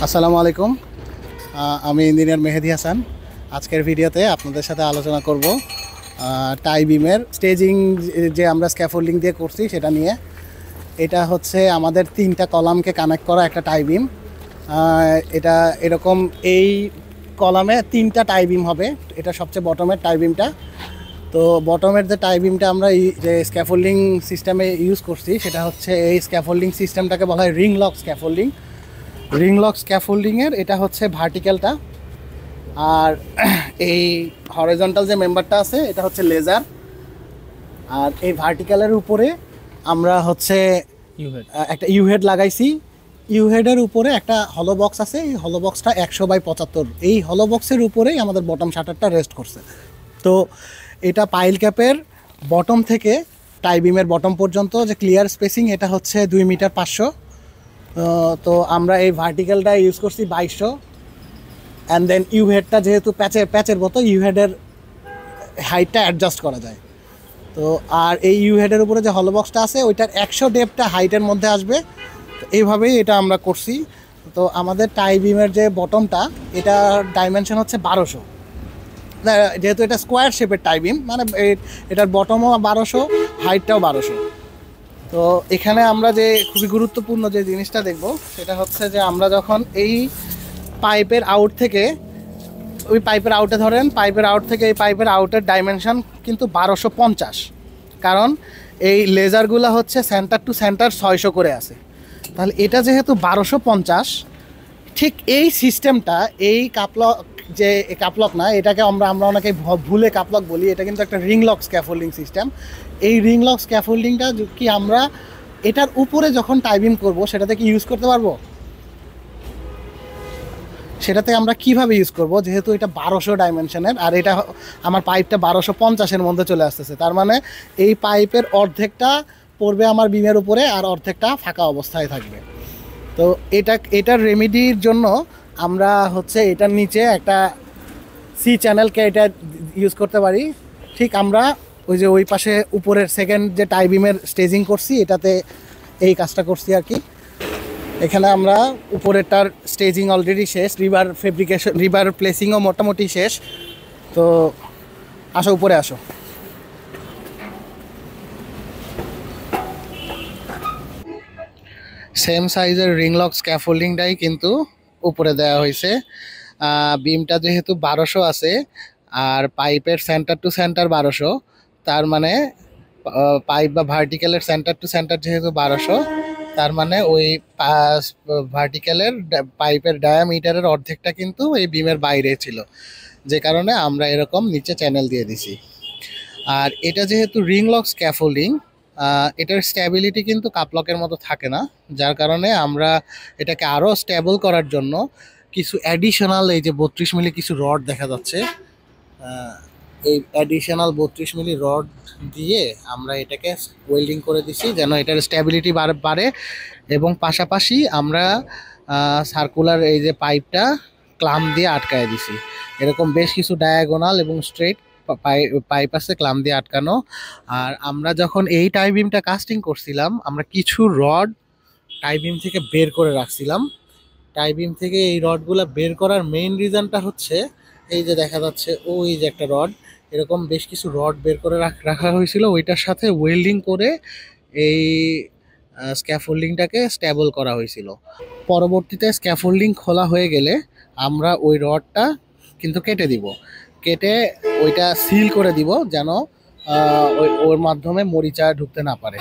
আসসালামু আলাইকুম। আমি ইঞ্জিনিয়ার মেহেদি হাসান। আজকের ভিডিওতে আপনাদের সাথে আলোচনা করব টাই বিমের স্টেজিং যে আমরা স্ক্যাফোল্ডিং দিয়ে করছি সেটা নিয়ে। এটা হচ্ছে আমাদের 3টা কলামকে কানেক্ট করা একটা টাই বিম। এটা এরকম এই কলামে 3টা টাই বিম হবে। এটা সবচেয়ে বটমের টাই বিমটা। তো বটমের যে টাই বিমটা আমরা যে স্ক্যাফোল্ডিং সিস্টেমে ইউজ করছি সেটা হচ্ছে এই স্ক্যাফোল্ডিং সিস্টেমটাকে বলা হয় ring lock scaffolding. Ring lock স্ক্যাফোল্ডিংয়ের এটা হচ্ছে ভার্টিক্যালটা, আর এই হরিজন্টাল যে মেম্বারটা আছে এটা হচ্ছে লেজার। আর এই ভার্টিক্যালের উপরে আমরা হচ্ছে একটা ইউহেড লাগাইছি। ইউহেডের উপরে একটা হলো বক্স আছে, এই হলো বক্সটা 100/75। এই হলো বক্সের উপরেই আমাদের বটম শাটারটা রেস্ট করছে। তো এটা পাইল ক্যাপের বটম থেকে টাই বিমের বটম পর্যন্ত যে ক্লিয়ার স্পেসিং এটা হচ্ছে 2 মিটার 500। তো আমরা এই ভার্টিক্যালটা ইউজ করছি 2200। অ্যান্ড দেন ইউহেডটা যেহেতু প্যাচের মতো ইউহেডের হাইটটা অ্যাডজাস্ট করা যায়। তো আর এই ইউহেডের উপরে যে হলো বক্সটা আছে ওইটার 100 ডেপটা হাইটের মধ্যে আসবে। তো এইভাবেই এটা আমরা করছি। তো আমাদের টাই বিমের যে বটমটা এটার ডাইমেনশন হচ্ছে 1200। যেহেতু এটা স্কোয়ার শেপের টাই বিম মানে এটার বটমও 1200, হাইটটাও 1200। তো এখানে আমরা যে খুবই গুরুত্বপূর্ণ যে জিনিসটা দেখব সেটা হচ্ছে যে আমরা যখন এই পাইপের আউট থেকে ওই পাইপের আউটে ধরেন, পাইপের আউট থেকে এই পাইপের আউটের ডাইমেনশন কিন্তু 1250। কারণ এই লেজারগুলো হচ্ছে সেন্টার টু সেন্টার 600 করে আছে। তাহলে এটা যেহেতু 1250, ঠিক এই সিস্টেমটা এই কাপলক যে কাপলক না, এটাকে আমরা অনেকে ভুলে কাপলক বলি, এটা কিন্তু একটা রিং লক স্ক্যাফোল্ডিং সিস্টেম। এই রিং লক স্ক্যাফোল্ডিংটা কি আমরা এটার উপরে যখন টাই বিম করবো সেটাতে কি ইউজ করতে পারবো? সেটাতে আমরা কিভাবে ইউজ করব, যেহেতু এটা 1200 ডাইমেনশনের আর এটা আমার পাইপটা 1250-এর মধ্যে চলে আসতেছে। তার মানে এই পাইপের অর্ধেকটা পড়বে আমার বিমের উপরে আর অর্ধেকটা ফাঁকা অবস্থায় থাকবে। তো এটার রেমেডির জন্য আমরা হচ্ছে এটার নিচে একটা সি চ্যানেলকে এটা ইউজ করতে পারি। ঠিক আমরা ওই পাশে উপরের সেকেন্ড যে টাই বিমের স্টেজিং করছি এটাতে এই কাজটা করছি আর কি। এখানে আমরা উপরেরটার স্টেজিং অলরেডি শেষ, রিবার প্লেসিংও মোটামুটি শেষ। তো আসো উপরে আসো। সেম সাইজের রিং লক স্ক্যাফোল্ডিংটাই কিন্তু উপরে দেওয়া হয়েছে। বিমটা যেহেতু 1200 আছে আর পাইপের সেন্টার টু সেন্টার 1200, তার মানে পাইপ বা ভার্টিক্যালের সেন্টার টু সেন্টার যেহেতু 1200, তার মানে ওই ভার্টিক্যালের পাইপের ডায়ামিটারের অর্ধেকটা কিন্তু এই বিমের বাইরে ছিল, যে কারণে আমরা এরকম নিচে চ্যানেল দিয়ে দিছি। আর এটা যেহেতু রিং লক স্ক্যাফোল্ডিং, এটার স্ট্যাবিলিটি কিন্তু কাপলকের মতো থাকে না, যার কারণে আমরা এটাকে আরও স্টেবল করার জন্য কিছু অ্যাডিশনাল এই যে 32 মিলি কিছু রড দেখা যাচ্ছে, এই অ্যাডিশনাল 32 মিলি রড দিয়ে আমরা এটাকে ওয়েল্ডিং করে দিছি যেন এটার স্ট্যাবিলিটি বাড়ে। এবং পাশাপাশি আমরা সার্কুলার এই যে পাইপটা ক্লাম দিয়ে আটকায় দিছি। এরকম বেশ কিছু ডায়াগোনাল এবং স্ট্রেট পাইপ আছে ক্লাম দিয়ে আটকানো। আর আমরা যখন এই টাই বিমটা কাস্টিং করছিলাম আমরা কিছু রড টাই বিম থেকে বের করে রাখছিলাম। টাই বিম থেকে এই রডগুলো বের করার মেইন রিজনটা হচ্ছে এই যে দেখা যাচ্ছে ওই যে একটা রড, এরকম বেশ কিছু রড বের করে রাখা হয়েছিল, ওইটার সাথে ওয়েল্ডিং করে এই স্ক্যাফোল্ডিংটাকে স্টেবল করা হয়েছিল। পরবর্তীতে স্ক্যাফোল্ডিং খোলা হয়ে গেলে আমরা ওই রডটা কিন্তু কেটে দিব, কেটে ওইটা সিল করে দিব যেন ওর মাধ্যমে মরিচা ঢুকতে না পারে।